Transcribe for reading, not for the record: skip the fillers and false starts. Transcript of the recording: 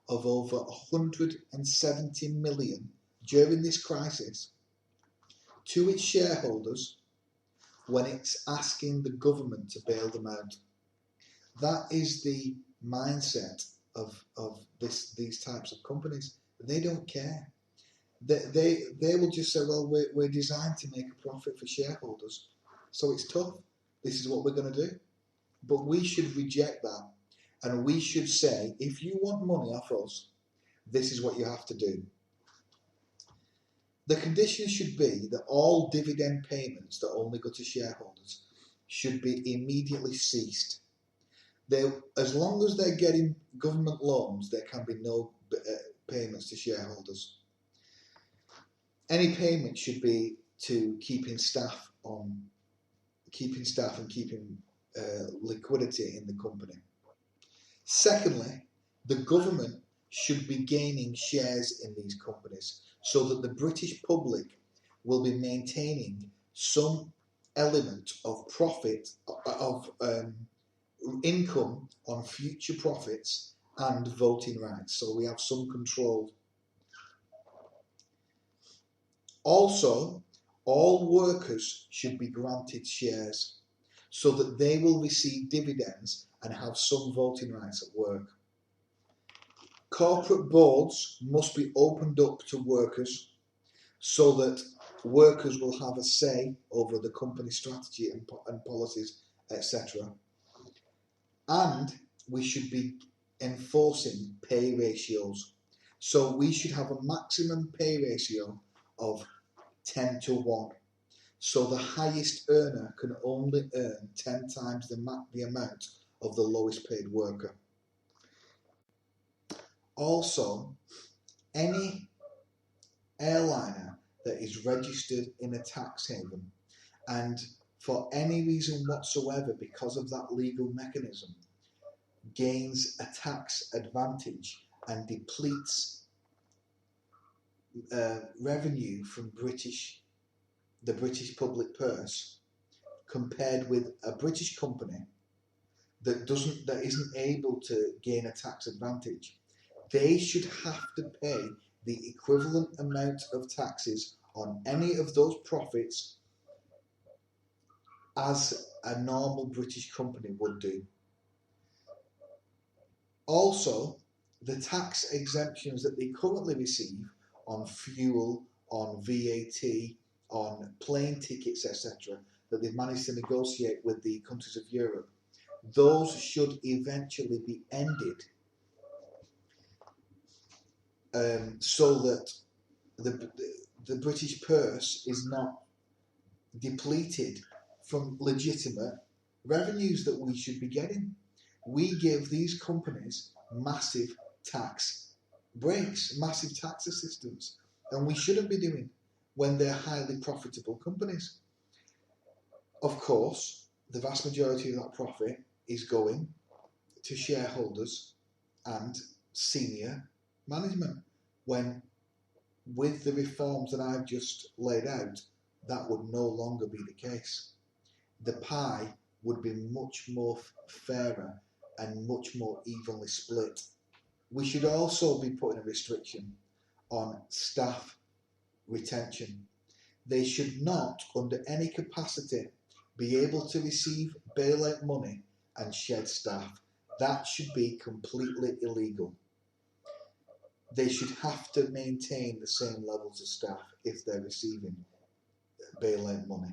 of over 170 million during this crisis to its shareholders when it's asking the government to bail them out. That is the mindset of these types of companies. They don't care. They will just say, well, we're designed to make a profit for shareholders, so it's tough. This is what we're going to do. But we should reject that, and we should say, if you want money off us, this is what you have to do. The condition should be that all dividend payments that only go to shareholders should be immediately ceased. As long as they're getting government loans, there can be no payments to shareholders. Any payment should be to keeping staff and keeping liquidity in the company. Secondly, the government should be gaining shares in these companies so that the British public will be maintaining some element of profit, of income on future profits and voting rights, so we have some control. Also, all workers should be granted shares so that they will receive dividends and have some voting rights at work. Corporate boards must be opened up to workers so that workers will have a say over the company strategy and policies, etc. And we should be enforcing pay ratios. So we should have a maximum pay ratio of 10:1. So the highest earner can only earn 10 times the amount of the lowest paid worker. Also, any airliner that is registered in a tax haven and for any reason whatsoever, because of that legal mechanism, gains a tax advantage and depletes revenue from the British public purse, compared with a British company that isn't able to gain a tax advantage, they should have to pay the equivalent amount of taxes on any of those profits as a normal British company would do. Also, the tax exemptions that they currently receive on fuel, on VAT, on plane tickets, etc., that they've managed to negotiate with the countries of Europe, those should eventually be ended, so that the British purse is not depleted from legitimate revenues that we should be getting. We give these companies massive tax breaks, massive tax assistance, and we shouldn't be doing when they're highly profitable companies. Of course, the vast majority of that profit is going to shareholders and senior management, when with the reforms that I've just laid out, that would no longer be the case. The pie would be much more fairer and much more evenly split. We should also be putting a restriction on staff retention. They should not, under any capacity, be able to receive bailout money and shed staff. That should be completely illegal. They should have to maintain the same levels of staff if they're receiving bailout money.